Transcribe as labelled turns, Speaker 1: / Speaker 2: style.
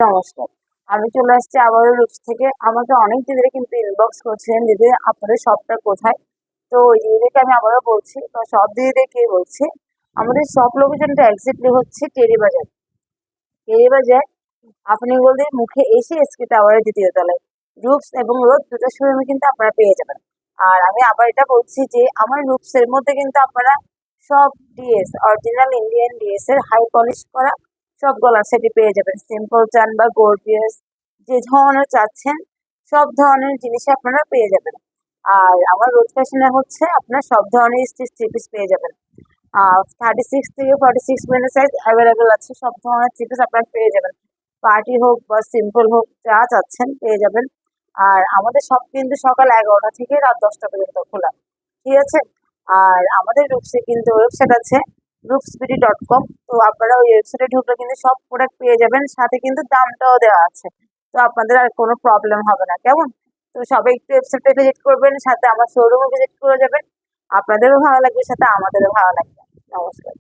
Speaker 1: নমস্কার। আমি চলে আসছি আবারও রুপস থেকে। আমাকে অনেক দিদিরা কিন্তু ইনবক্স করছিলেন, দিদি আপনাদের শপটা কোথায়? তো ওই দিদিদেরকে আমি আবারও বলছি, তো সব দিদিদেরকেই বলছি, আমাদের শপ লোকেশনটা এক্স্যাক্টলি হচ্ছে টেরি বাজার। টেরি বাজার আপনি বলতে মুখে এসে এসকে টাওয়ারের দ্বিতীয় তলায় রুপস এবং রোদ দুটো শোরুমে কিন্তু আপনারা পেয়ে যাবেন। আর আমি আবার এটা বলছি যে আমার রুপস এর মধ্যে কিন্তু আপনারা সব ডিএস অরিজিনাল ইন্ডিয়ান ডিএস এর হাই পলিশ করা সব গলার সেটই পেয়ে যাবেন। সিম্পল চান বা গর্জিয়াস যে ধরনের চাচ্ছেন সব ধরনের জিনিসই আপনারা পেয়ে যাবেন। আর আমার রোড ফ্যাশনে হচ্ছে আপনার সব ধরনের স্টিচ থ্রি পিস পেয়ে যাবেন। 36 থেকে 46 পর্যন্ত সাইজ অ্যাভেলেবেল আছে, সব ধরনের থ্রি পিস আপনারা পেয়ে যাবেন। পার্টি হোক বা সিম্পল হোক যা চাচ্ছেন পেয়ে যাবেন। আর আমাদের সব কিন্তু সকাল 11টা থেকে রাত 10টা পর্যন্ত খোলা, ঠিক আছে? আর আমাদের রূপসে কিন্তু ওয়েবসাইট আছে রূপসবিডি.com। তো আপনারা ওই ওয়েবসাইটে ঢুকলে কিন্তু সব প্রোডাক্ট পেয়ে যাবেন, সাথে কিন্তু দামটাও দেওয়া আছে। তো আপনাদের আর কোনো প্রবলেম হবে না, কেমন? তো সবাই একটু ওয়েবসাইটে ভিজিট করবেন, সাথে আমার শোরুমও ভিজিট করে যাবেন। আপনাদেরও ভালো লাগবে, সাথে আমাদেরও ভালো লাগবে। নমস্কার।